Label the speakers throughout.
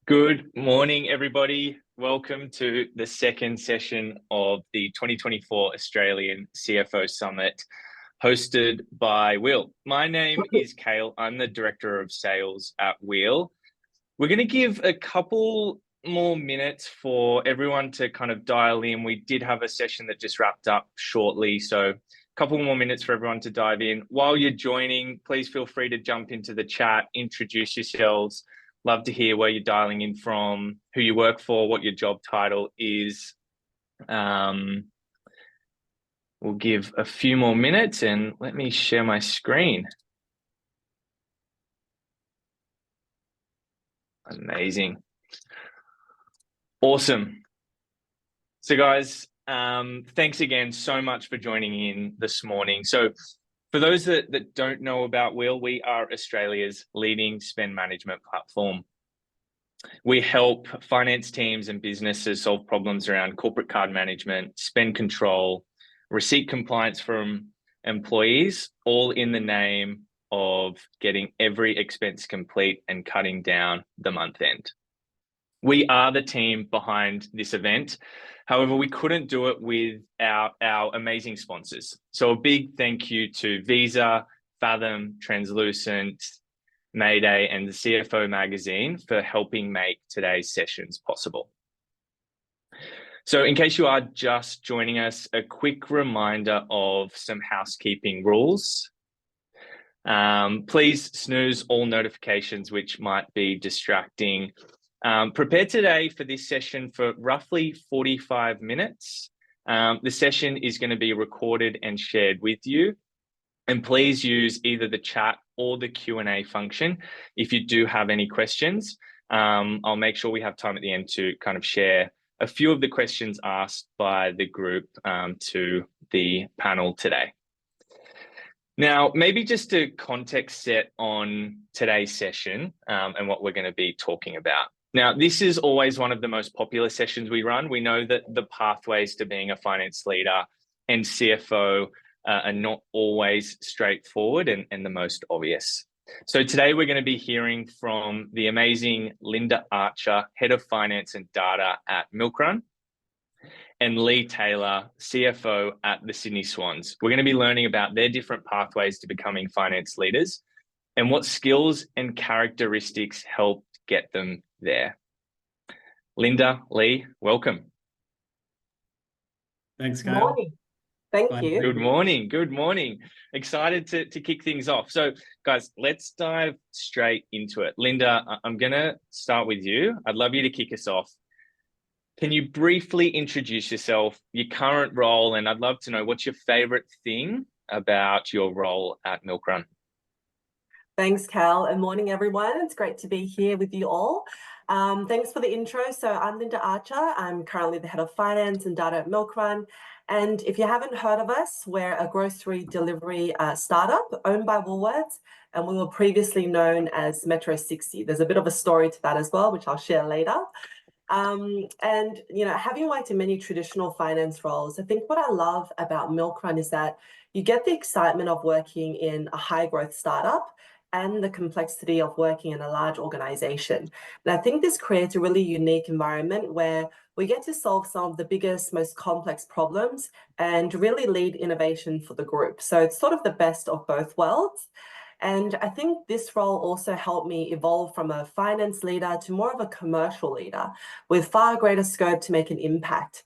Speaker 1: Good morning, everybody. Welcome to the second session of the 2024 Australian CFO Summit, hosted by Will. My name is Cale. I'm the Director of Sales at Will. We're going to give a couple more minutes for everyone to kind of dial in. We did have a session that just wrapped up shortly, so a couple more minutes for everyone to dive in. While you're joining, please feel free to jump into the chat, introduce yourselves. Love to hear where you're dialing in from, who you work for, what your job title is. We'll give a few more minutes and let me share my screen. Amazing. Awesome. So guys, thanks again so much for joining in this morning. So for those that don't know about Will, we are Australia's leading spend management platform. We help finance teams and businesses solve problems around corporate card management, spend control, receipt compliance from employees, all in the name of getting every expense complete and cutting down the month end. We are the team behind this event. However, we couldn't do it without our amazing sponsors. So a big thank you to Visa, Fathom, Translucent, Mayday, and the CFO magazine for helping make today's sessions possible. So in case you are just joining us, a quick reminder of some housekeeping rules. Please snooze all notifications which might be distracting. Prepare today for this session for roughly 45 minutes. The session is going to be recorded and shared with you. And please use either the chat or the Q&A function if you do have any questions. I'll make sure we have time at the end to kind of share a few of the questions asked by the group to the panel today. Now, maybe just a context set on today's session and what we're going to be talking about. Now, this is always one of the most popular sessions we run. We know that the pathways to being a finance leader and CFO are not always straightforward and the most obvious. So today we're going to be hearing from the amazing Linda Archer, Head of Finance and Data at Milkrun, and Leigh Taylor, CFO at the Sydney Swans. We're going to be learning about their different pathways to becoming finance leaders and what skills and characteristics help get them there. Linda, Leigh, welcome.
Speaker 2: Thanks, Kyle.
Speaker 3: Morning. Thank you.
Speaker 1: Good morning. Good morning. Excited to kick things off. So guys, let's dive straight into it. Linda, I'm going to start with you. I'd love you to kick us off. Can you briefly introduce yourself, your current role, and I'd love to know what's your favorite thing about your role at Milkrun?
Speaker 3: Thanks, Cal, and morning, everyone. It's great to be here with you all. Thanks for the intro. So I'm Linda Archer. I'm currently the Head of Finance and Data at Milkrun. And if you haven't heard of us, we're a grocery delivery startup owned by Woolworths, and we were previously known as Metro 60. There's a bit of a story to that as well, which I'll share later. And, having worked in many traditional finance roles, I think what I love about Milkrun is that you get the excitement of working in a high growth startup and the complexity of working in a large organization. And I think this creates a really unique environment where we get to solve some of the biggest, most complex problems and really lead innovation for the group. So it's sort of the best of both worlds. And I think this role also helped me evolve from a finance leader to more of a commercial leader with far greater scope to make an impact.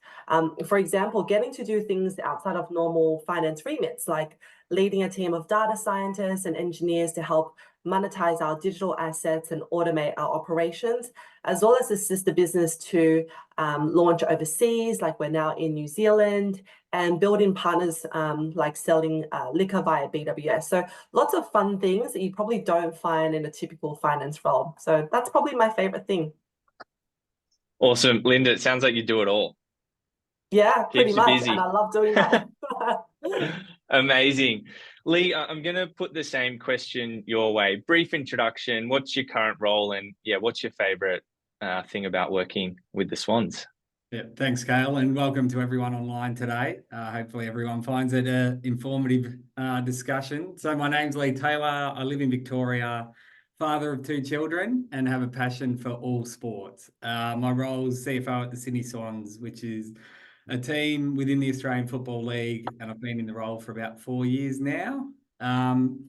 Speaker 3: For example, getting to do things outside of normal finance remits, like leading a team of data scientists and engineers to help monetize our digital assets and automate our operations, as well as assist the business to launch overseas, like we're now in New Zealand, and building partners like selling liquor via BWS. So lots of fun things that you probably don't find in a typical finance role. So that's probably my favorite thing.
Speaker 1: Awesome. Linda, it sounds like you do it all.
Speaker 3: Yeah, pretty much.
Speaker 1: Busy.
Speaker 3: And I love doing that.
Speaker 1: Amazing. Leigh, I'm going to put the same question your way. Brief introduction. What's your current role? And what's your favorite thing about working with the Swans?
Speaker 2: Yeah, thanks, Cale, and welcome to everyone online today. Hopefully everyone finds it an informative discussion. So my name's Leigh Taylor. I live in Victoria, father of 2 children, and have a passion for all sports. My role is CFO at the Sydney Swans, which is a team within the Australian Football League, and I've been in the role for about 4 years now.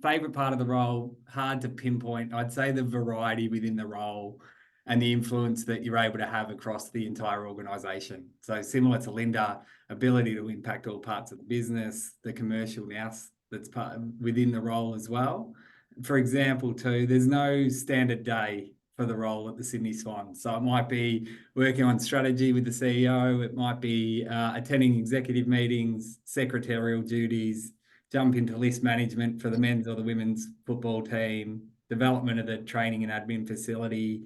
Speaker 2: Favourite part of the role, hard to pinpoint. I'd say the variety within the role and the influence that you're able to have across the entire organisation. So similar to Linda, ability to impact all parts of the business, the commercial nous that's part within the role as well. For example, too, there's no standard day for the role at the Sydney Swans. So it might be working on strategy with the CEO, it might be attending executive meetings, secretarial duties, jump into list management for the men's or the women's football team, development of the training and admin facility,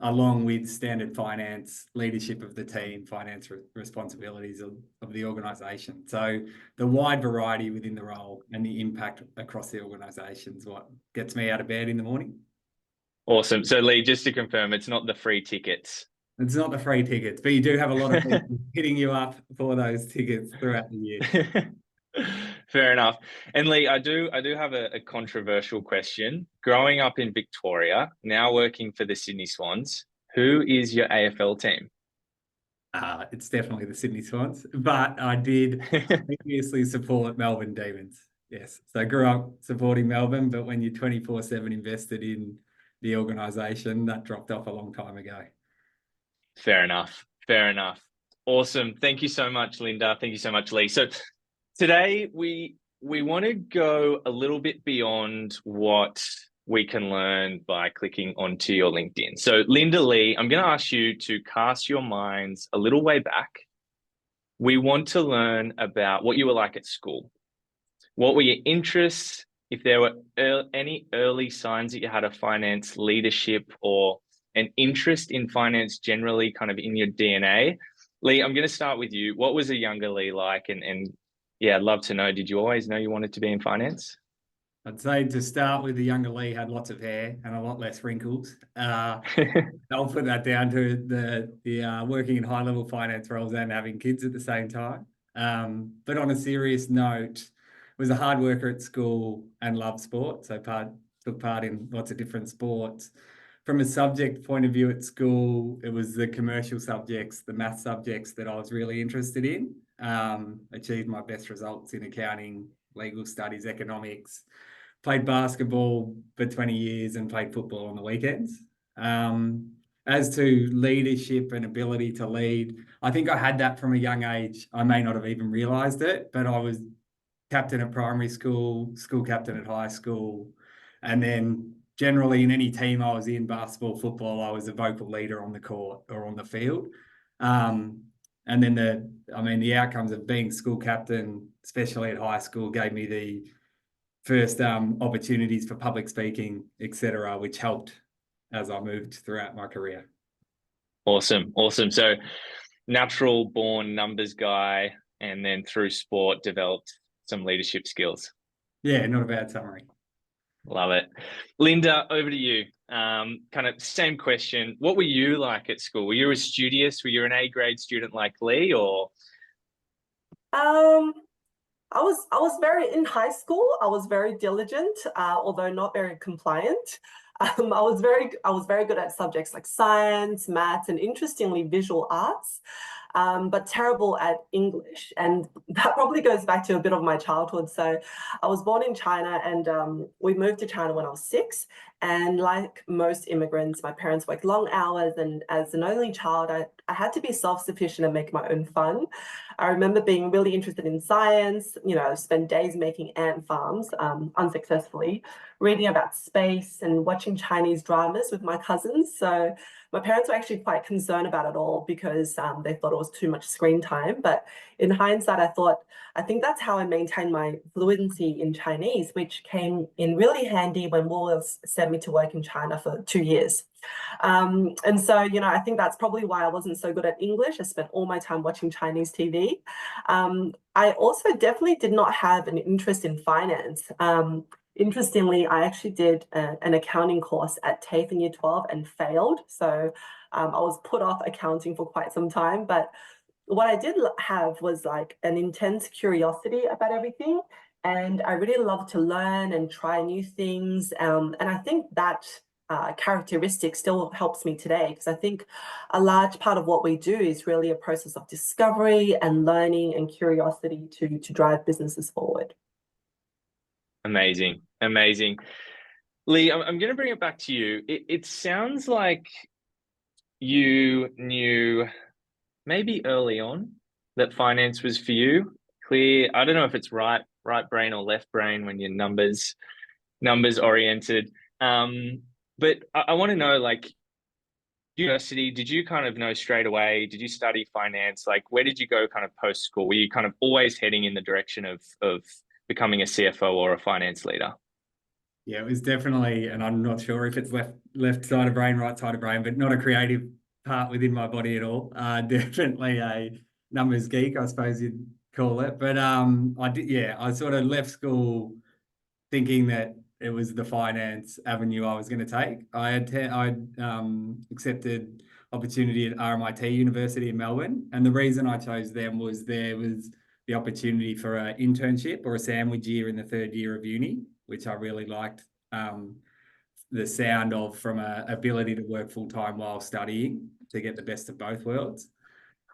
Speaker 2: along with standard finance, leadership of the team, finance responsibilities of the organisation. So the wide variety within the role and the impact across the organisation is what gets me out of bed in the morning.
Speaker 1: Awesome. So Leigh, just to confirm, it's not the free tickets.
Speaker 2: It's not the free tickets, but you do have a lot of people hitting you up for those tickets throughout the year.
Speaker 1: Fair enough. And Leigh, I do have a controversial question. Growing up in Victoria, now working for the Sydney Swans, who is your AFL team?
Speaker 2: It's definitely the Sydney Swans, but I did previously support Melbourne Demons. Yes, so I grew up supporting Melbourne, but when you're 24/7 invested in the organisation, that dropped off a long time ago.
Speaker 1: Fair enough. Fair enough. Awesome. Thank you so much, Linda. Thank you so much, Leigh. So today we want to go a little bit beyond what we can learn by clicking onto your LinkedIn. So Linda, Leigh, I'm going to ask you to cast your minds a little way back. We want to learn about what you were like at school. What were your interests? If there were any early signs that you had a finance leadership or an interest in finance generally kind of in your DNA. Leigh, I'm going to start with you. What was a younger Leigh like? And yeah, I'd love to know, did you always know you wanted to be in finance?
Speaker 2: I'd say to start with, the younger Leigh had lots of hair and a lot less wrinkles. I'll put that down to the working in high-level finance roles and having kids at the same time. But on a serious note, was a hard worker at school and loved sport. So took part in lots of different sports. From a subject point of view at school, it was the commercial subjects, the math subjects that I was really interested in. Achieved my best results in accounting, legal studies, economics. Played basketball for 20 years and played football on the weekends. As to leadership and ability to lead, I think I had that from a young age. I may not have even realised it, but I was captain at primary school, school captain at high school, and then generally in any team I was in, basketball, football, I was a vocal leader on the court or on the field. And then the outcomes of being school captain, especially at high school, gave me the first opportunities for public speaking, etc., which helped as I moved throughout my career.
Speaker 1: Awesome. So natural born numbers guy, and then through sport developed some leadership skills.
Speaker 2: Yeah, not a bad summary.
Speaker 1: Love it. Linda, over to you. Kind of same question. What were you like at school? Were you a studious? Were you an A grade student like Leigh, or?
Speaker 3: I was very, in high school, I was very diligent, although not very compliant. I was very good at subjects like science, maths, and interestingly, visual arts. But terrible at English. And that probably goes back to a bit of my childhood. So I was born in China, and we moved to China when I was 6. And like most immigrants, my parents worked long hours. And as an only child, I had to be self-sufficient and make my own fun. I remember being really interested in science, spend days making ant farms, unsuccessfully, reading about space and watching Chinese dramas with my cousins. So my parents were actually quite concerned about it all because they thought it was too much screen time. But in hindsight, I think that's how I maintained my fluency in Chinese, which came in really handy when Woolworths sent me to work in China for 2 years. And so, I think that's probably why I wasn't so good at English. I spent all my time watching Chinese TV. I also definitely did not have an interest in finance. Interestingly, I actually did an accounting course at TAFE in year 12 and failed. So I was put off accounting for quite some time. But what I did have was like an intense curiosity about everything. And I really love to learn and try new things. And I think that characteristic still helps me today, because I think a large part of what we do is really a process of discovery and learning and curiosity to drive businesses forward.
Speaker 1: Amazing, amazing. Leigh, I'm going to bring it back to you. It sounds like you knew maybe early on that finance was for you. Clear. I don't know if it's right brain or left brain when you're numbers oriented. But I want to know, like, university, did you kind of know straight away? Did you study finance? Like, where did you go kind of post school? Were you kind of always heading in the direction of becoming a CFO or a finance leader?
Speaker 2: Yeah, it was definitely, and I'm not sure if it's left side of brain, right side of brain, but not a creative part within my body at all. Definitely a numbers geek, I suppose you'd call it. But I sort of left school thinking that it was the finance avenue I was going to take. I accepted opportunity at RMIT University in Melbourne, and the reason I chose them was there was the opportunity for an internship or a sandwich year in the third year of uni, which I really liked the sound of, from an ability to work full-time while studying, to get the best of both worlds.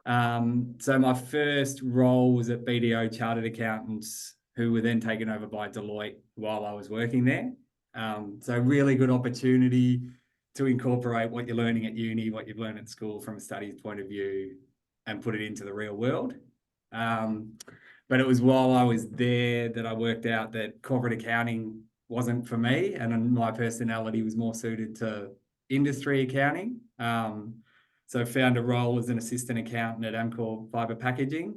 Speaker 2: So my first role was at BDO Chartered Accountants, who were then taken over by Deloitte while I was working there. So really good opportunity to incorporate what you're learning at uni, what you've learned at school from a studies point of view, and put it into the real world. But it was while I was there that I worked out that corporate accounting wasn't for me, and my personality was more suited to industry accounting. So I found a role as an assistant accountant at Amcor Fibre Packaging.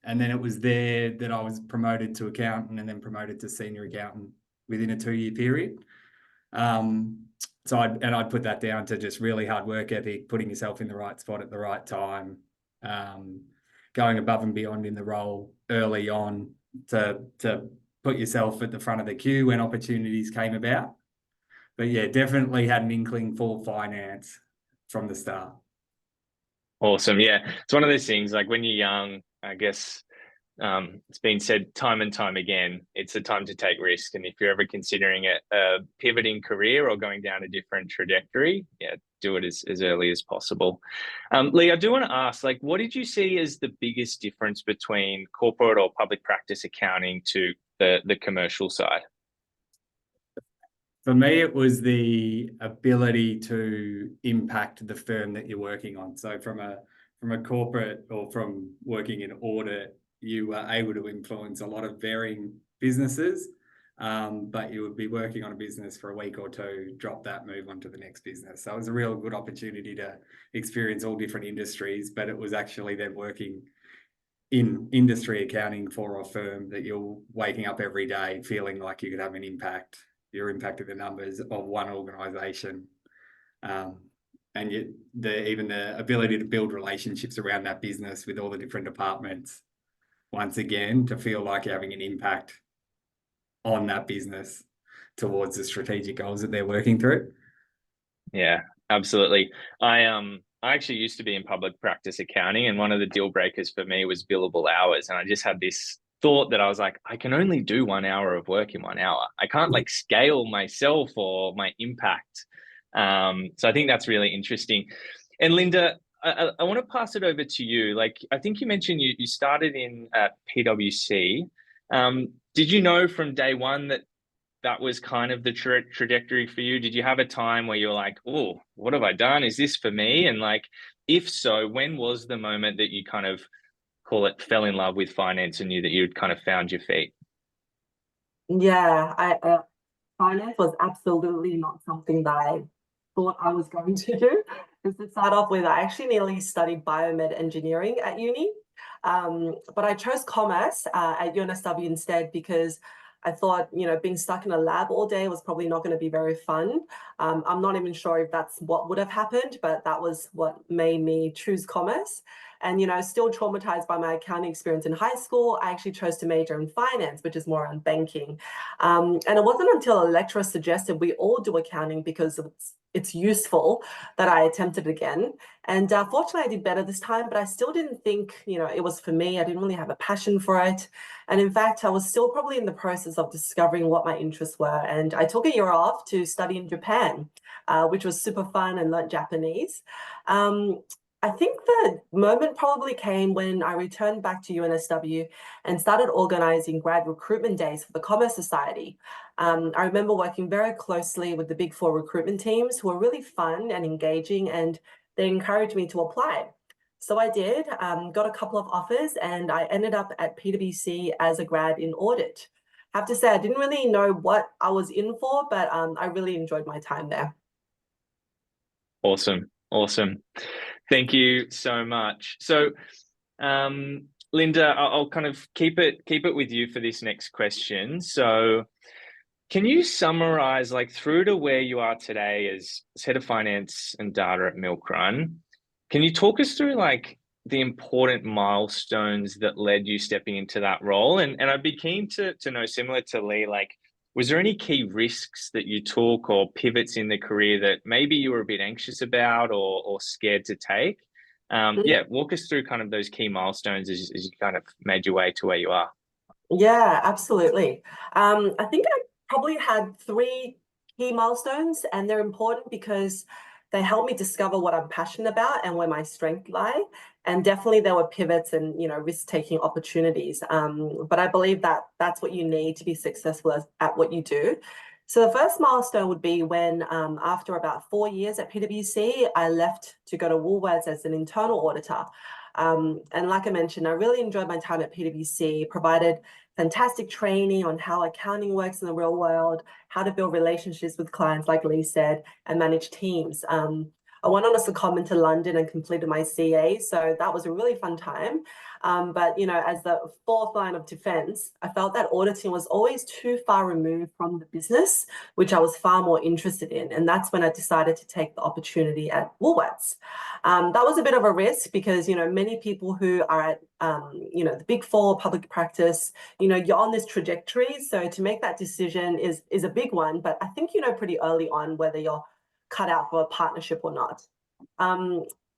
Speaker 2: And then it was there that I was promoted to accountant and then promoted to senior accountant within a 2-year period. So I'd put that down to just really hard work ethic, putting yourself in the right spot at the right time, going above and beyond in the role early on to put yourself at the front of the queue when opportunities came about. But yeah, definitely had an inkling for finance from the start.
Speaker 1: Awesome. Yeah. It's one of those things, like when you're young, I guess it's been said time and time again, it's a time to take risk. And if you're ever considering a pivoting career or going down a different trajectory, yeah, do it as early as possible. Leigh, I do want to ask, like, what did you see as the biggest difference between corporate or public practice accounting to the commercial side?
Speaker 2: For me, it was the ability to impact the firm that you're working on. So from a corporate, or from working in audit, you were able to influence a lot of varying businesses, but you would be working on a business for a week or two, drop that, move on to the next business. So it was a real good opportunity to experience all different industries, but it was actually then working in industry accounting for a firm that you're waking up every day feeling like you could have an impact. You're impacting the numbers of one organisation, and even the ability to build relationships around that business with all the different departments. Once again, to feel like you're having an impact on that business towards the strategic goals that they're working through.
Speaker 1: Yeah, absolutely. I actually used to be in public practice accounting, and one of the deal breakers for me was billable hours, and I just had this thought that I was like, I can only do 1 hour of work in 1 hour. I can't like scale myself or my impact. So I think that's really interesting. And Linda, I want to pass it over to you. Like, I think you mentioned you started in PwC. Did you know from day one that was kind of the trajectory for you? Did you have a time where you're like, oh, what have I done? Is this for me? And like, if so, when was the moment that you kind of, call it, fell in love with finance and knew that you'd kind of found your feet?
Speaker 3: Yeah, finance was absolutely not something that I thought I was going to do. Because to start off with, I actually nearly studied biomed engineering at uni, but I chose commerce at UNSW instead, because I thought, being stuck in a lab all day was probably not going to be very fun. I'm not even sure if that's what would have happened, but that was what made me choose commerce. And, still traumatized by my accounting experience in high school, I actually chose to major in finance, which is more on banking. And it wasn't until a lecturer suggested we all do accounting because it's it's useful that I attempted again. And fortunately, I did better this time, but I still didn't think, it was for me. I didn't really have a passion for it. And in fact, I was still probably in the process of discovering what my interests were. And I took a year off to study in Japan, which was super fun, and learnt Japanese. I think the moment probably came when I returned back to UNSW and started organizing grad recruitment days for the Commerce Society. I remember working very closely with the Big Four recruitment teams, who were really fun and engaging, and they encouraged me to apply. So I did, got a couple of offers, and I ended up at PwC as a grad in audit. I have to say, I didn't really know what I was in for, but I really enjoyed my time there.
Speaker 1: Awesome. Thank you so much. So, Linda, I'll kind of keep it with you for this next question. So, can you summarize, like, through to where you are today as head of finance and data at Milkrun? Can you talk us through, like, the important milestones that led you stepping into that role? And I'd be keen to know, similar to Leigh, like, was there any key risks that you took or pivots in the career that maybe you were a bit anxious about or scared to take? Yeah, walk us through kind of those key milestones as you kind of made your way to where you are.
Speaker 3: Yeah, absolutely. I think I probably had 3 key milestones, and they're important because they help me discover what I'm passionate about and where my strengths lie. And definitely there were pivots and, risk-taking opportunities. But I believe that that's what you need to be successful at what you do. So the first milestone would be when, after about 4 years at PwC, I left to go to Woolworths as an internal auditor. And like I mentioned, I really enjoyed my time at PwC, provided fantastic training on how accounting works in the real world, how to build relationships with clients, like Leigh said, and manage teams. I went on a secondment to London and completed my CA, so that was a really fun time. But, as the 4th line of defense, I felt that auditing was always too far removed from the business, which I was far more interested in. And that's when I decided to take the opportunity at Woolworths. That was a bit of a risk because, many people who are at, the Big Four public practice, you're on this trajectory. So to make that decision is a big one. But I think, pretty early on whether you're cut out for a partnership or not.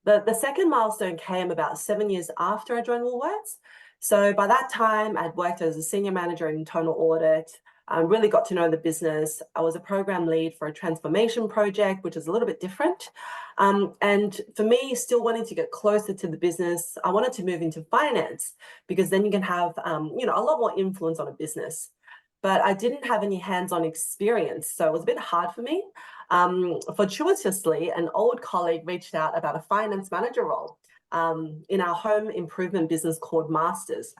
Speaker 3: The second milestone came about 7 years after I joined Woolworths. So by that time, I'd worked as a senior manager in internal audit. I really got to know the business. I was a program lead for a transformation project, which is a little bit different. And for me, still wanting to get closer to the business, I wanted to move into finance because then you can have, a lot more influence on a business. But I didn't have any hands-on experience, so it was a bit hard for me. Fortuitously, an old colleague reached out about a finance manager role in our home improvement business called Masters.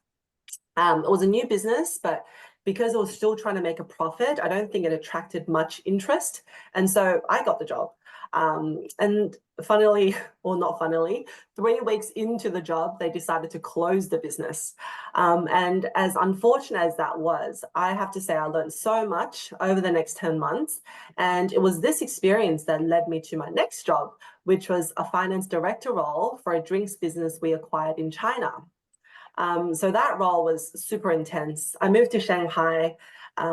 Speaker 3: It was a new business, but because it was still trying to make a profit, I don't think it attracted much interest. And so I got the job. And funnily, or not funnily, 3 weeks into the job, they decided to close the business. And as unfortunate as that was, I have to say I learned so much over the next 10 months. And it was this experience that led me to my next job, which was a finance director role for a drinks business we acquired in China. So that role was super intense. I moved to Shanghai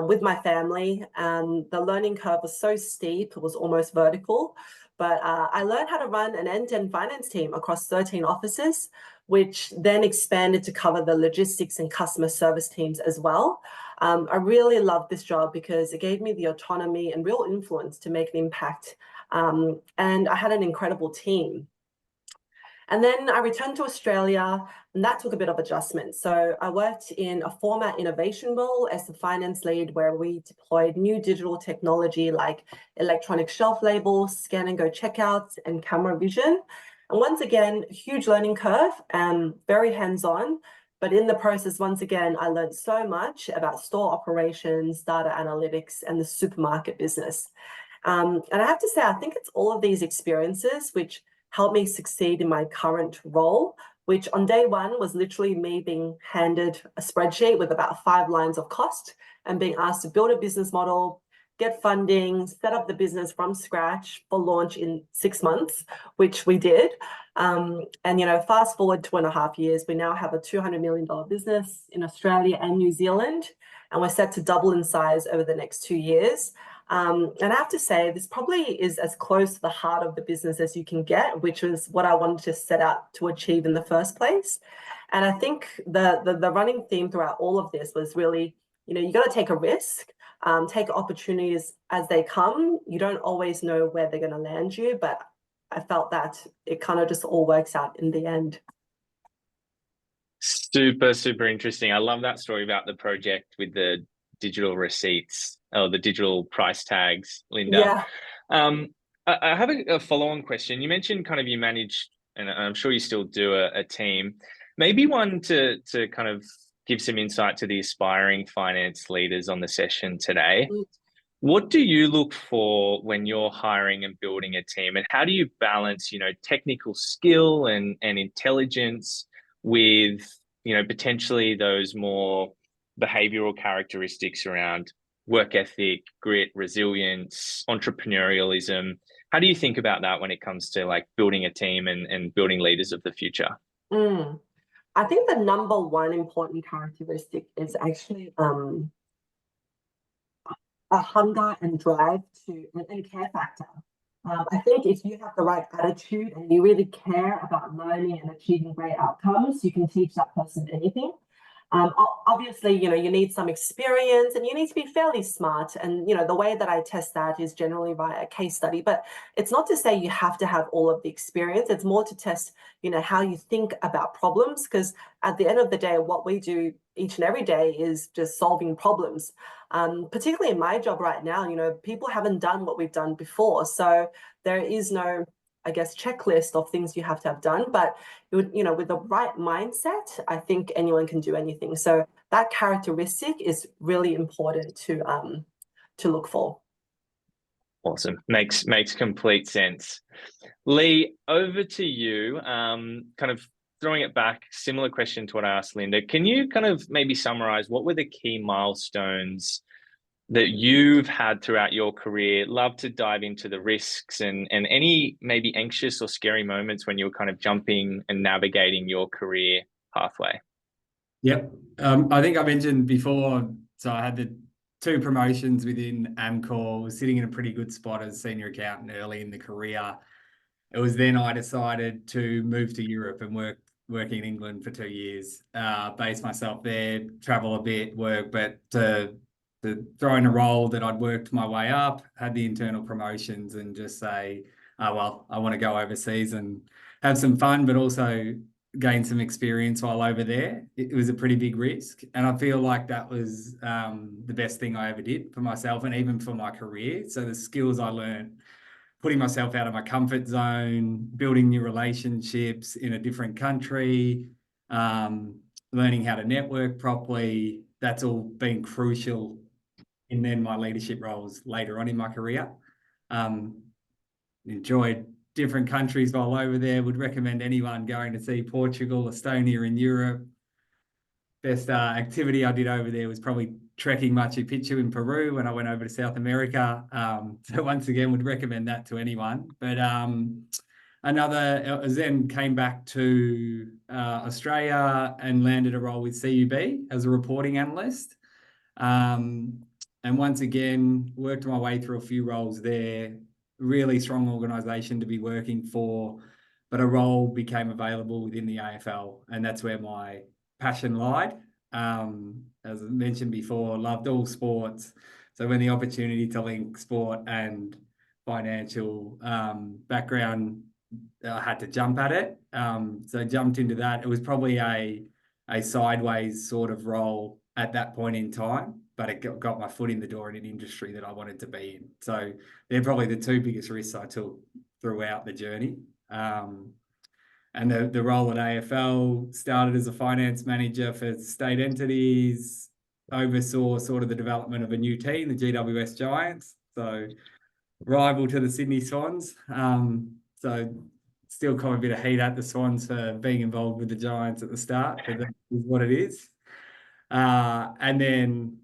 Speaker 3: with my family. The learning curve was so steep, it was almost vertical. But I learned how to run an end-to-end finance team across 13 offices, which then expanded to cover the logistics and customer service teams as well. I really loved this job because it gave me the autonomy and real influence to make an impact. And I had an incredible team. And then I returned to Australia, and that took a bit of adjustment. So I worked in a format innovation role as the finance lead, where we deployed new digital technology like electronic shelf labels, scan and go checkouts, and camera vision. And once again, huge learning curve and very hands-on. But in the process, once again, I learned so much about store operations, data analytics, and the supermarket business. And I have to say, I think it's all of these experiences which helped me succeed in my current role, which on day one was literally me being handed a spreadsheet with about 5 lines of cost and being asked to build a business model, get funding, set up the business from scratch for launch in 6 months, which we did. And, fast forward 2.5 years, we now have a $200 million business in Australia and New Zealand, and we're set to double in size over the next 2 years. And I have to say, this probably is as close to the heart of the business as you can get, which was what I wanted to set out to achieve in the first place. And I think the running theme throughout all of this was really, you got to take a risk, take opportunities as they come. You don't always know where they're going to land you, but I felt that it kind of just all works out in the end.
Speaker 1: Super, super interesting. I love that story about the project with the digital receipts or the digital price tags, Linda.
Speaker 3: Yeah.
Speaker 1: I have a follow-on question. You mentioned kind of you managed, and I'm sure you still do, a team. Maybe one to kind of give some insight to the aspiring finance leaders on the session today. What do you look for when you're hiring and building a team, and how do you balance, technical skill and intelligence with, potentially those more behavioral characteristics around work ethic, grit, resilience, entrepreneurialism? How do you think about that when it comes to like building a team and building leaders of the future?
Speaker 3: I think the number one important characteristic is actually a hunger and drive and care factor. I think if you have the right attitude and you really care about learning and achieving great outcomes, you can teach that person anything. Obviously, you need some experience and you need to be fairly smart. And, the way that I test that is generally via a case study. But it's not to say you have to have all of the experience. It's more to test, how you think about problems. Because at the end of the day, what we do each and every day is just solving problems. Particularly in my job right now, people haven't done what we've done before. So there is no, I guess, checklist of things you have to have done, but with the right mindset, I think anyone can do anything. So that characteristic is really important to look for.
Speaker 1: Awesome. Makes complete sense. Leigh, over to you. Kind of throwing it back, similar question to what I asked Linda. Can you kind of maybe summarize what were the key milestones that you've had throughout your career? Love to dive into the risks and any maybe anxious or scary moments when you were kind of jumping and navigating your career pathway.
Speaker 2: Yep. I think I mentioned before, so I had the 2 promotions within Amcor, was sitting in a pretty good spot as senior accountant early in the career. It was then I decided to move to Europe and work in England for 2 years, base myself there, travel a bit, work, but to throw in a role that I'd worked my way up, had the internal promotions, and just say, oh, well, I want to go overseas and have some fun, but also gain some experience while over there. It was a pretty big risk. And I feel like that was the best thing I ever did for myself and even for my career. So the skills I learned, putting myself out of my comfort zone, building new relationships in a different country, learning how to network properly, that's all been crucial in then my leadership roles later on in my career. Enjoyed different countries while over there. Would recommend anyone going to see Portugal, Estonia in Europe. Best activity I did over there was probably trekking Machu Picchu in Peru when I went over to South America. So once again, would recommend that to anyone. But then came back to Australia and landed a role with CUB as a reporting analyst. And once again, worked my way through a few roles there. Really strong organisation to be working for, but a role became available within the AFL, and that's where my passion lied. As I mentioned before, loved all sports. So when the opportunity to link sport and financial background, I had to jump at it. So jumped into that. It was probably a sideways sort of role at that point in time, but it got my foot in the door in an industry that I wanted to be in. So they're probably the 2 biggest risks I took throughout the journey. And the role at AFL, started as a finance manager for state entities, oversaw sort of the development of a new team, the GWS Giants, so rival to the Sydney Swans. So still kind of a bit of heat at the Swans for being involved with the Giants at the start, but that is what it is. And then,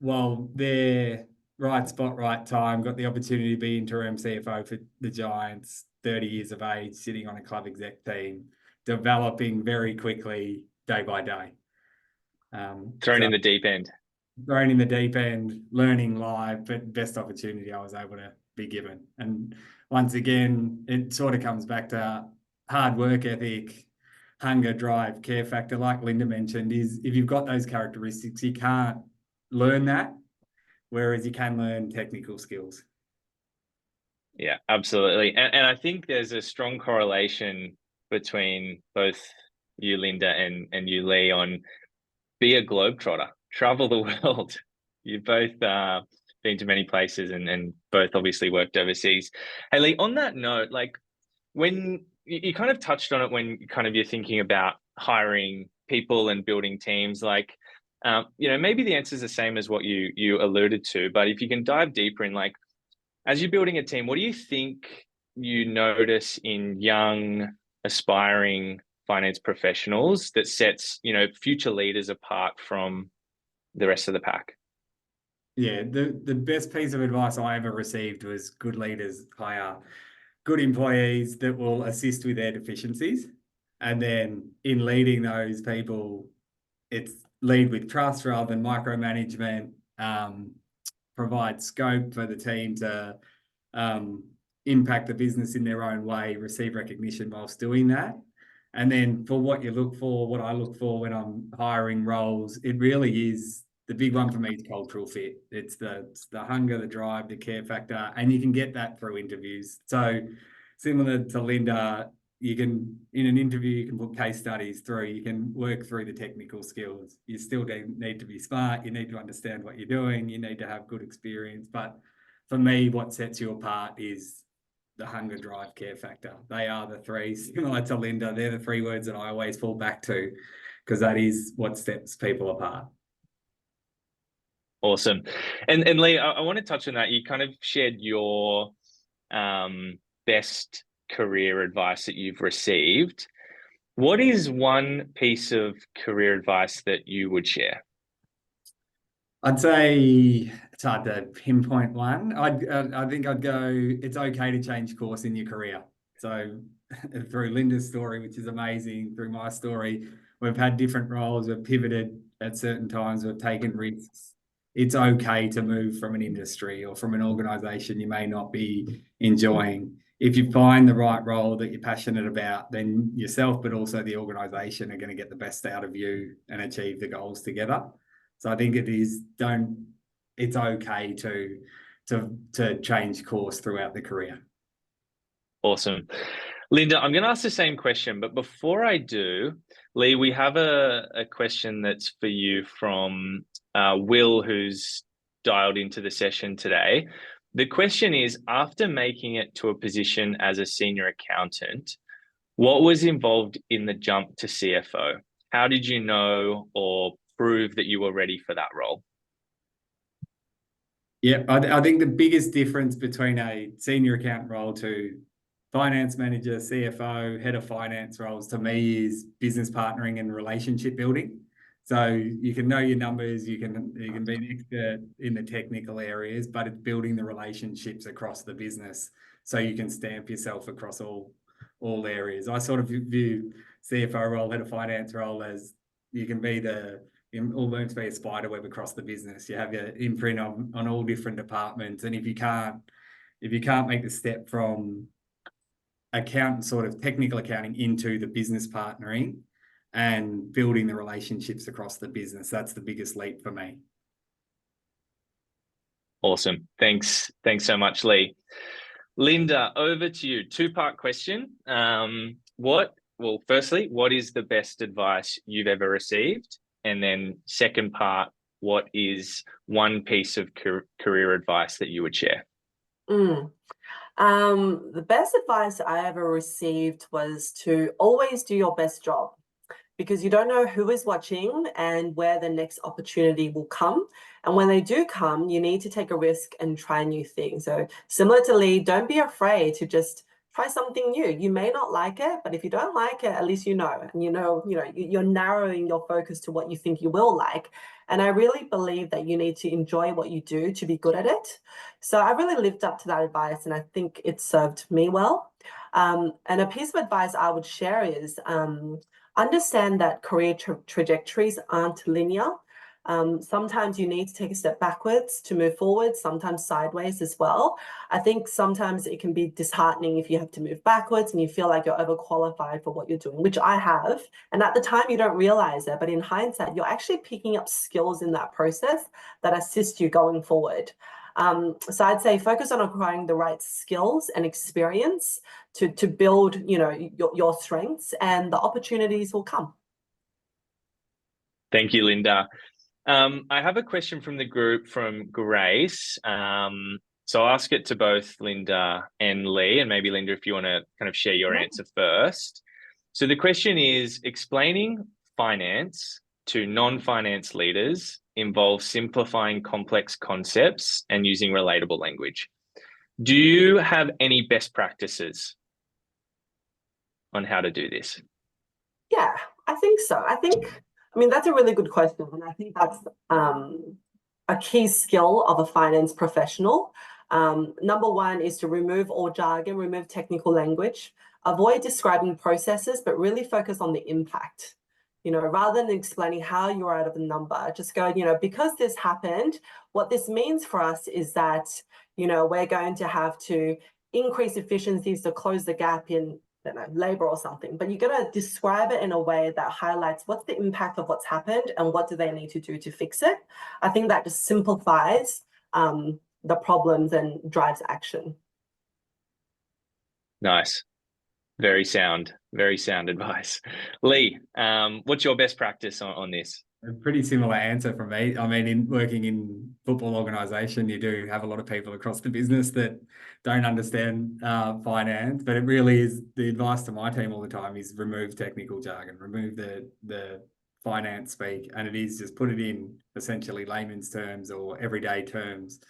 Speaker 2: well, they're right spot, right time, got the opportunity to be interim CFO for the Giants, 30 years of age, sitting on a club exec team, developing very quickly day by day.
Speaker 1: Thrown in the deep end.
Speaker 2: thrown in the deep end, learning live, but best opportunity I was able to be given. And once again, it sort of comes back to hard work ethic, hunger, drive, care factor, like Linda mentioned, is if you've got those characteristics, you can't learn that, whereas you can learn technical skills.
Speaker 1: Yeah, absolutely. And I think there's a strong correlation between both you, Linda, and you, Leigh, on be a globetrotter, travel the world. You've both been to many places and both obviously worked overseas. Hey, Leigh, on that note, like when you kind of touched on it when kind of you're thinking about hiring people and building teams, like, maybe the answer is the same as what you alluded to, but if you can dive deeper in, like, as you're building a team, what do you think you notice in young, aspiring finance professionals that sets, future leaders apart from the rest of the pack?
Speaker 2: Yeah, the best piece of advice I ever received was good leaders hire good employees that will assist with their deficiencies. And then in leading those people, it's lead with trust rather than micromanagement, provide scope for the team to impact the business in their own way, receive recognition whilst doing that. And then for what you look for, what I look for when I'm hiring roles, it really is the big one for me is cultural fit. It's the hunger, the drive, the care factor, and you can get that through interviews. So similar to Linda, you can, in an interview, you can put case studies through, you can work through the technical skills. You still need to be smart, you need to understand what you're doing, you need to have good experience. But for me, what sets you apart is the hunger, drive, care factor. They are the three, similar to Linda, they're the three words that I always fall back to, because that is what sets people apart.
Speaker 1: Awesome. And Leigh, I want to touch on that. You kind of shared your best career advice that you've received. What is one piece of career advice that you would share?
Speaker 2: I'd say it's hard to pinpoint one. I think I'd go, it's okay to change course in your career. So through Linda's story, which is amazing, through my story, we've had different roles, we've pivoted at certain times, we've taken risks. It's okay to move from an industry or from an organisation you may not be enjoying. If you find the right role that you're passionate about, then yourself, but also the organisation are going to get the best out of you and achieve the goals together. So I think it's okay to change course throughout the career.
Speaker 1: Awesome. Linda, I'm going to ask the same question, but before I do, Leigh, we have a question that's for you from Will, who's dialed into the session today. The question is, after making it to a position as a senior accountant, what was involved in the jump to CFO? How did you know or prove that you were ready for that role?
Speaker 2: Yeah, I think the biggest difference between a senior accountant role to finance manager, CFO, head of finance roles to me is business partnering and relationship building. So you can know your numbers, you can be an expert in the technical areas, but it's building the relationships across the business so you can stamp yourself across all areas. I sort of view CFO role, head of finance role as you can be almost be a spider web across the business. You have your imprint on all different departments, and if you can't make the step from accountant, sort of technical accounting, into the business partnering and building the relationships across the business, that's the biggest leap for me.
Speaker 1: Awesome. Thanks so much, Leigh. Linda, over to you. Two-part question. Firstly, what is the best advice you've ever received? And then second part, what is one piece of career advice that you would share?
Speaker 3: The best advice I ever received was to always do your best job, because you don't know who is watching and where the next opportunity will come. And when they do come, you need to take a risk and try new things. So similar to Leigh, don't be afraid to just try something new. You may not like it, but if you don't like it, at least you know. And you're narrowing your focus to what you think you will like. And I really believe that you need to enjoy what you do to be good at it. So I really lived up to that advice, and I think it served me well. And a piece of advice I would share is understand that career trajectories aren't linear. Sometimes you need to take a step backwards to move forward, sometimes sideways as well. I think sometimes it can be disheartening if you have to move backwards and you feel like you're overqualified for what you're doing, which I have. And at the time, you don't realize it, but in hindsight, you're actually picking up skills in that process that assist you going forward. So I'd say focus on acquiring the right skills and experience to build, your strengths, and the opportunities will come.
Speaker 1: Thank you, Linda. I have a question from the group from Grace. So I'll ask it to both Linda and Leigh, and maybe Linda, if you want to kind of share your answer first. So the question is, explaining finance to non-finance leaders involves simplifying complex concepts and using relatable language. Do you have any best practices on how to do this?
Speaker 3: Yeah, I think so. I mean, that's a really good question. And I think that's a key skill of a finance professional. Number one is to remove all jargon, remove technical language, avoid describing processes, but really focus on the impact. Rather than explaining how you're out of the number, just go, because this happened, what this means for us is that, we're going to have to increase efficiencies to close the gap in, I don't know, labor or something. But you got to describe it in a way that highlights what's the impact of what's happened and what do they need to do to fix it. I think that just simplifies the problems and drives action.
Speaker 1: Nice. Very sound advice. Leigh, what's your best practice on this?
Speaker 2: A pretty similar answer from me. I mean, in working in football organisation, you do have a lot of people across the business that don't understand finance, but it really is the advice to my team all the time is remove technical jargon, remove the finance speak, and it is just put it in essentially layman's terms or everyday terms.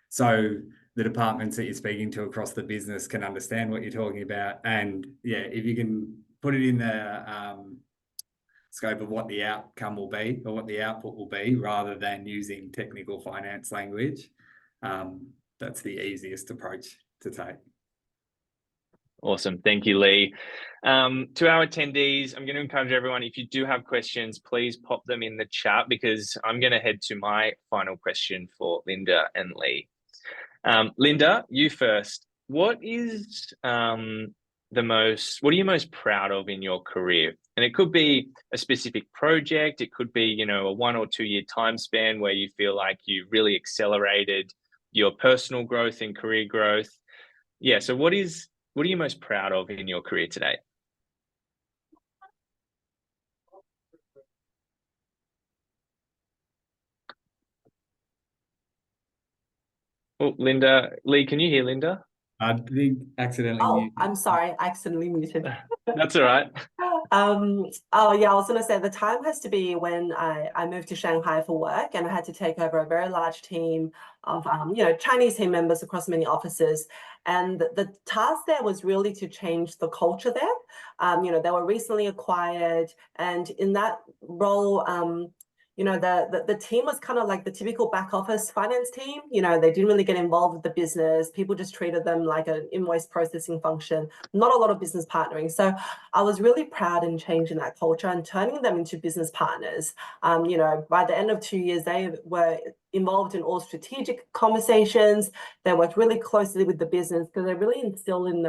Speaker 2: So the departments that you're speaking to across the business can understand what you're talking about. And yeah, if you can put it in the scope of what the outcome will be or what the output will be, rather than using technical finance language, that's the easiest approach to take.
Speaker 1: Awesome. Thank you, Leigh. To our attendees, I'm going to encourage everyone, if you do have questions, please pop them in the chat, because I'm going to head to my final question for Linda and Leigh. Linda, you first. What is what are you most proud of in your career? And it could be a specific project. It could be, a 1 or 2 year time span where you feel like you really accelerated your personal growth and career growth. Yeah. So what are you most proud of in your career today? Oh, Linda, Leigh, can you hear Linda?
Speaker 2: I think accidentally muted.
Speaker 3: I'm sorry, I accidentally muted.
Speaker 1: That's all right.
Speaker 3: Oh yeah, I was going to say the time has to be when I moved to Shanghai for work, and I had to take over a very large team of Chinese team members across many offices. And the task there was really to change the culture there. They were recently acquired, and in that role, the team was kind of like the typical back office finance team. They didn't really get involved with the business. People just treated them like an invoice processing function, not a lot of business partnering. So I was really proud in changing that culture and turning them into business partners. By the end of 2 years, they were involved in all strategic conversations. They worked really closely with the business because they really instilled in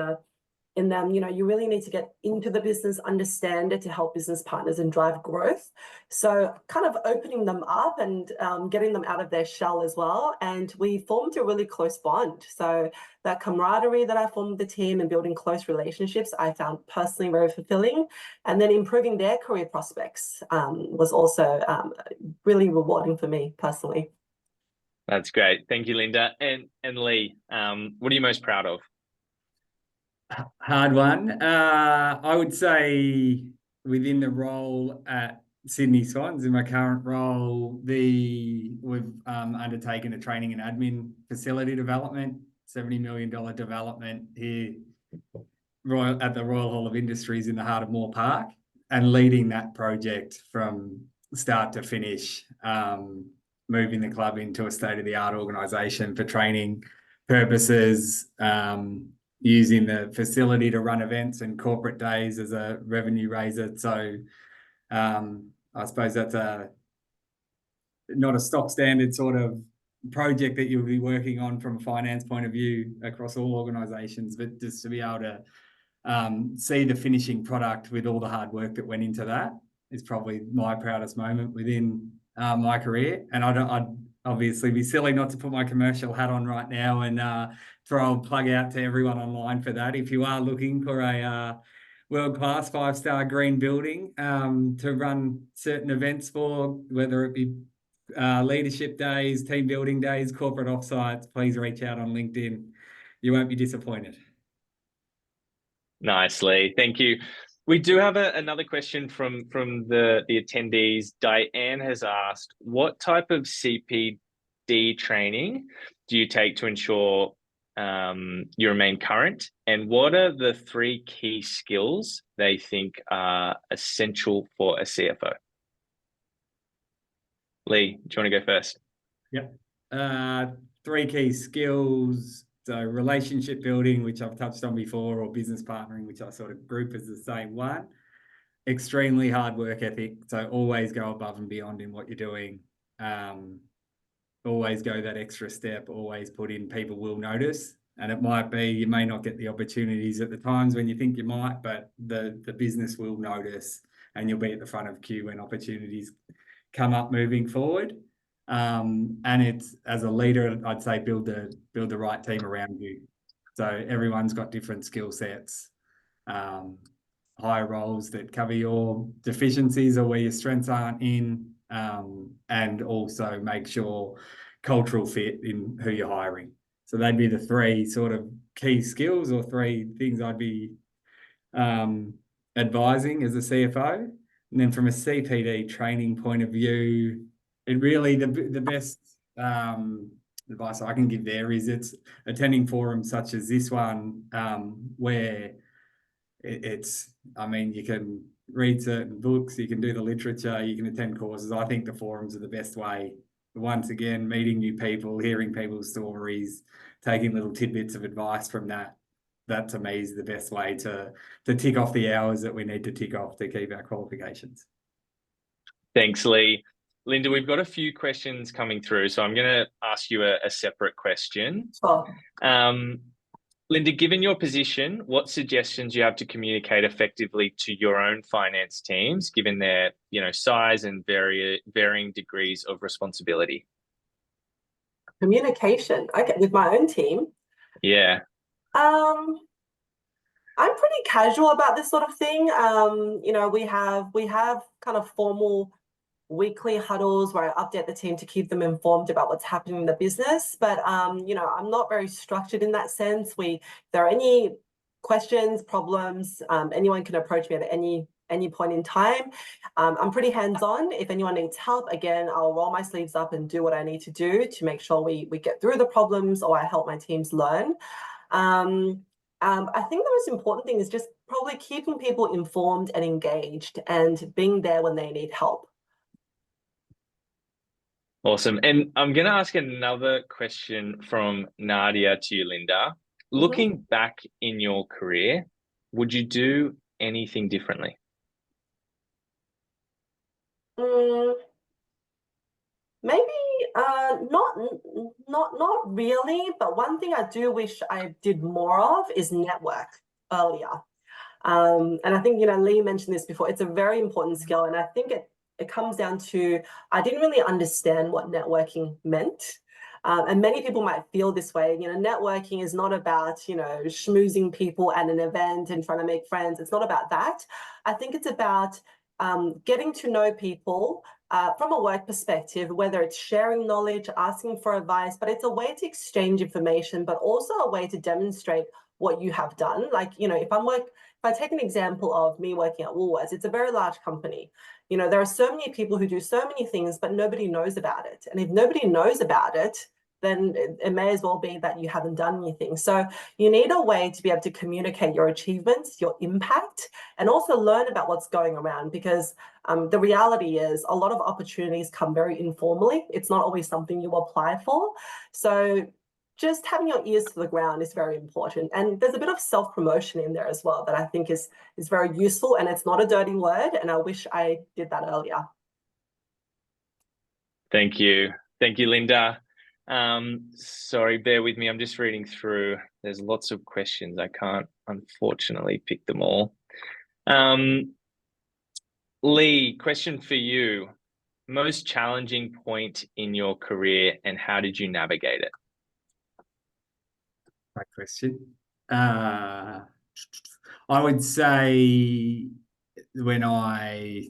Speaker 3: them, you really need to get into the business, understand it to help business partners and drive growth. So kind of opening them up and getting them out of their shell as well. And we formed a really close bond. So that camaraderie that I formed with the team and building close relationships, I found personally very fulfilling. And then improving their career prospects was also really rewarding for me personally.
Speaker 1: That's great. Thank you, Linda. And Leigh, what are you most proud of?
Speaker 2: Hard one. I would say within the role at Sydney Swans, in my current role, we've undertaken a training and admin facility development, $70 million development here at the Royal Hall of Industries in the heart of Moore Park, and leading that project from start to finish, moving the club into a state-of-the-art organisation for training purposes, using the facility to run events and corporate days as a revenue raiser. So I suppose that's a not a stock standard sort of project that you'll be working on from a finance point of view across all organizations, but just to be able to see the finishing product with all the hard work that went into that is probably my proudest moment within my career. And I'd obviously be silly not to put my commercial hat on right now and throw a plug out to everyone online for that. If you are looking for a world-class 5-star green building to run certain events for, whether it be leadership days, team building days, corporate offsites, please reach out on LinkedIn. You won't be disappointed.
Speaker 1: Nice, Leigh. Thank you. We do have another question from the attendees. Diane has asked, what type of CPD training do you take to ensure you remain current? And what are the 3 key skills they think are essential for a CFO? Leigh, do you want to go first?
Speaker 2: Yep. 3 key skills. So relationship building, which I've touched on before, or business partnering, which I sort of group as the same one. Extremely hard work ethic. So always go above and beyond in what you're doing. Always go that extra step, always put in, people will notice. And it might be, you may not get the opportunities at the times when you think you might, but the business will notice and you'll be at the front of queue when opportunities come up moving forward. And it's, as a leader, I'd say build the right team around you. So everyone's got different skill sets, high roles that cover your deficiencies or where your strengths aren't in, and also make sure cultural fit in who you're hiring. So they'd be the 3 sort of key skills or 3 things I'd be advising as a CFO. And then from a CPD training point of view, it really, the best advice I can give there is it's attending forums such as this one, where it's, I mean, you can read certain books, you can do the literature, you can attend courses. I think the forums are the best way. Once again, meeting new people, hearing people's stories, taking little tidbits of advice from that. That to me is the best way to tick off the hours that we need to tick off to keep our qualifications.
Speaker 1: Thanks, Leigh. Linda, we've got a few questions coming through, so I'm going to ask you a separate question.
Speaker 3: Sure.
Speaker 1: Linda, given your position, what suggestions do you have to communicate effectively to your own finance teams, given their size and varying degrees of responsibility?
Speaker 3: Communication. Okay, with my own team.
Speaker 1: Yeah.
Speaker 3: I'm pretty casual about this sort of thing. We have kind of formal weekly huddles where I update the team to keep them informed about what's happening in the business. But I'm not very structured in that sense. If there are any questions, problems, anyone can approach me at any point in time. I'm pretty hands-on. If anyone needs help, again, I'll roll my sleeves up and do what I need to do to make sure we get through the problems, or I help my teams learn. I think the most important thing is just probably keeping people informed and engaged and being there when they need help.
Speaker 1: Awesome. And I'm going to ask another question from Nadia to you, Linda. Looking back in your career, would you do anything differently?
Speaker 3: Maybe not really, but one thing I do wish I did more of is network earlier. And I think, Leigh mentioned this before, it's a very important skill. And I think it comes down to, I didn't really understand what networking meant. And many people might feel this way. Networking is not about, schmoozing people at an event and trying to make friends. It's not about that. I think it's about getting to know people from a work perspective, whether it's sharing knowledge, asking for advice, but it's a way to exchange information, but also a way to demonstrate what you have done. Like, if I take an example of me working at Woolworths, it's a very large company. There are so many people who do so many things, but nobody knows about it. And if nobody knows about it, then it may as well be that you haven't done anything. So you need a way to be able to communicate your achievements, your impact, and also learn about what's going around, because the reality is a lot of opportunities come very informally. It's not always something you apply for. So just having your ears to the ground is very important. And there's a bit of self-promotion in there as well that I think is very useful, and it's not a dirty word, and I wish I did that earlier.
Speaker 1: Thank you. Thank you, Linda. Sorry, bear with me. I'm just reading through. There's lots of questions. I can't, unfortunately, pick them all. Leigh, question for you. Most challenging point in your career and how did you navigate it?
Speaker 2: Great question. I would say when I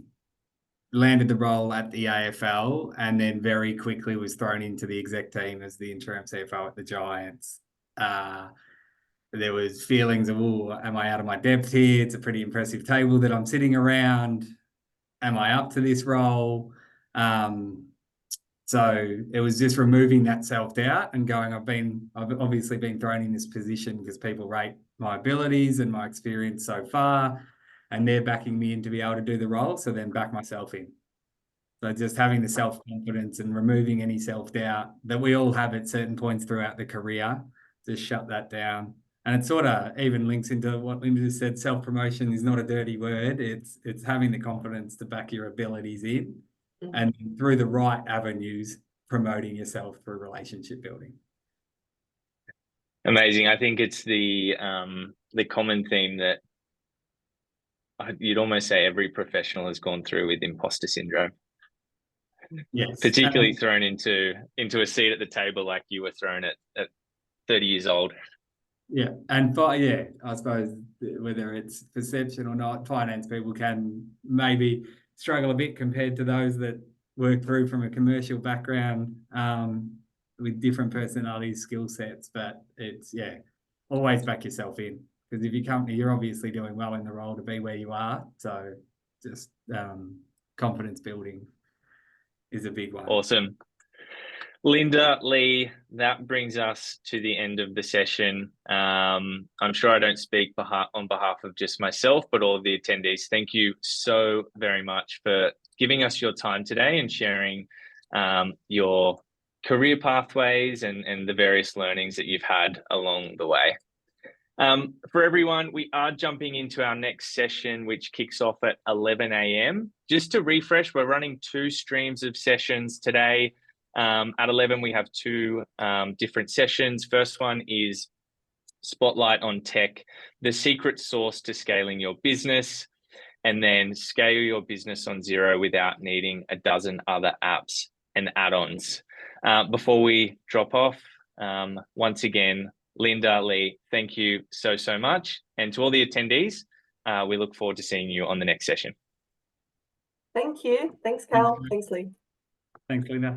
Speaker 2: landed the role at the AFL and then very quickly was thrown into the exec team as the interim CFO at the Giants. There was feelings of, oh, am I out of my depth here? It's a pretty impressive table that I'm sitting around. Am I up to this role? So it was just removing that self-doubt and going, I've obviously been thrown in this position because people rate my abilities and my experience so far, and they're backing me in to be able to do the role. So then back myself in. So just having the self-confidence and removing any self-doubt that we all have at certain points throughout the career, just shut that down. And it sort of even links into what Linda just said, self-promotion is not a dirty word. It's having the confidence to back your abilities in. And through the right avenues, promoting yourself through relationship building.
Speaker 1: Amazing. I think it's the common theme that you'd almost say every professional has gone through with imposter syndrome.
Speaker 2: Yes.
Speaker 1: Particularly thrown into a seat at the table like you were thrown at 30 years old.
Speaker 2: Yeah. And I suppose whether it's perception or not, finance people can maybe struggle a bit compared to those that work through from a commercial background with different personalities, skill sets. But it's, always back yourself in, because if you're obviously doing well in the role to be where you are. So just confidence building is a big one.
Speaker 1: Awesome. Linda, Leigh, that brings us to the end of the session. I'm sure I don't speak on behalf of just myself, but all of the attendees. Thank you so very much for giving us your time today and sharing your career pathways and the various learnings that you've had along the way. For everyone, we are jumping into our next session, which kicks off at 11 a.m. Just to refresh, we're running 2 streams of sessions today. At 11, we have 2 different sessions. First one is Spotlight on Tech, the secret sauce to scaling your business, and then scale your business on zero without needing a dozen other apps and add-ons. Before we drop off, once again, Linda, Leigh, thank you so much. And to all the attendees, we look forward to seeing you on the next session.
Speaker 3: Thank you. Thanks, Cal. Thanks, Leigh.
Speaker 2: Thanks, Linda.